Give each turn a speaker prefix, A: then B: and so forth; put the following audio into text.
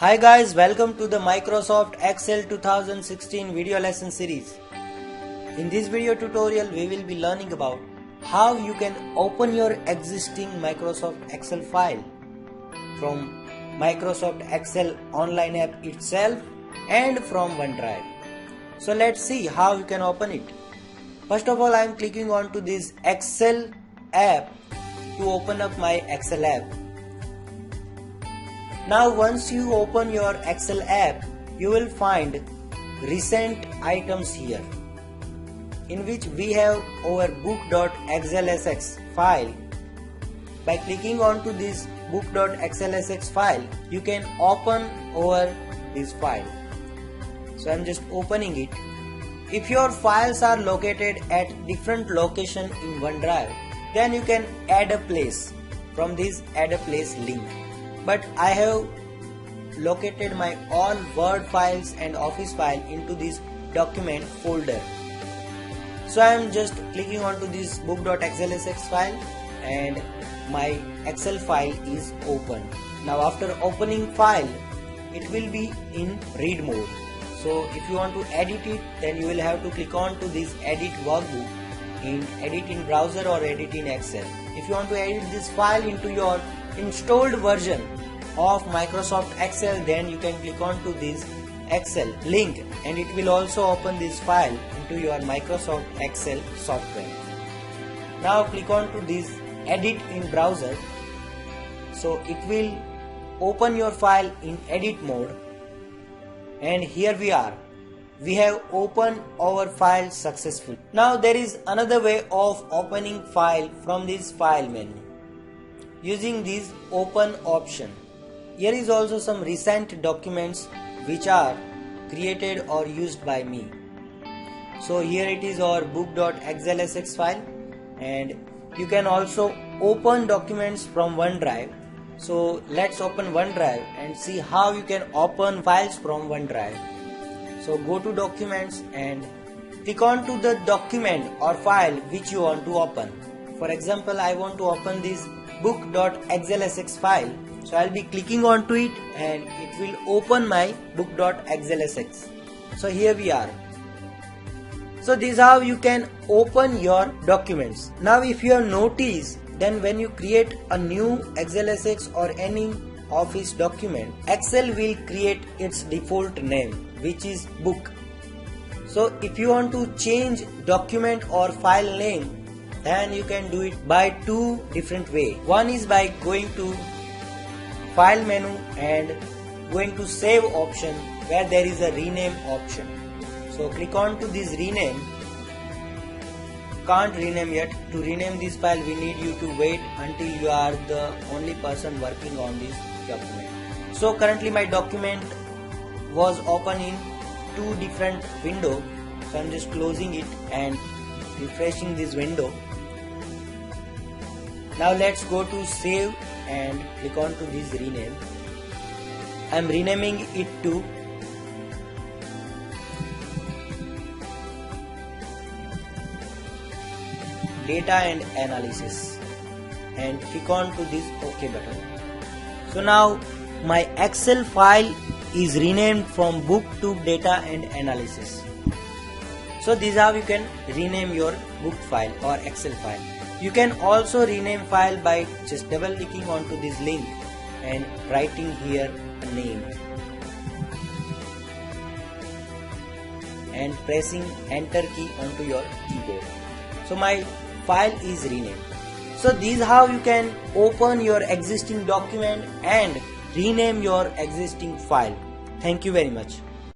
A: Hi guys, welcome to the Microsoft Excel 2016 video lesson series. In this video tutorial we will be learning about how you can open your existing Microsoft Excel file from Microsoft Excel online app itself and from OneDrive. So let's see how you can open it. First of all, I am clicking on to this Excel app to open up my Excel app. Now once you open your Excel app, you will find recent items here, in which we have our book.xlsx file. By clicking on to this book.xlsx file, you can open over this file. So I am just opening it. If your files are located at different location in OneDrive, then you can add a place from this add a place link. But I have located my all Word files and Office file into this document folder. So I am just clicking on to this book.xlsx file and my Excel file is open. Now after opening file, it will be in read mode. So if you want to edit it, then you will have to click on to this edit workbook in edit in browser or edit in Excel. If you want to edit this file into your installed version of Microsoft Excel, then you can click on to this Excel link and it will also open this file into your Microsoft Excel software. Now click on to this edit in browser. So it will open your file in edit mode, and here we are. We have opened our file successfully. Now there is another way of opening file from this file menu using this open option. Here is also some recent documents which are created or used by me. So here it is our book.xlsx file, and you can also open documents from OneDrive. So let's open OneDrive and see how you can open files from OneDrive. So go to documents and click on to the document or file which you want to open. For example, I want to open this book.xlsx file. So I'll be clicking on to it and it will open my book.xlsx. So here we are. So this is how you can open your documents. Now if you have noticed, then when you create a new XLSX or any Office document, Excel will create its default name, which is book. So if you want to change document or file name, then you can do it by two different ways. One is by going to file menu and going to save option where there is a rename option. So click on to this rename. Can't rename yet. To rename this file, we need you to wait until you are the only person working on this document. So currently my document was open in two different windows. So I'm just closing it and refreshing this window. Now let's go to save and click on to this rename. I'm renaming it to data and analysis and click on to this OK button. So now my Excel file is renamed from book to data and analysis. So this is how you can rename your book file or Excel file. You can also rename file by just double clicking onto this link and writing here a name and pressing enter key onto your keyboard. So my file is renamed. So this is how you can open your existing document and rename your existing file. Thank you very much.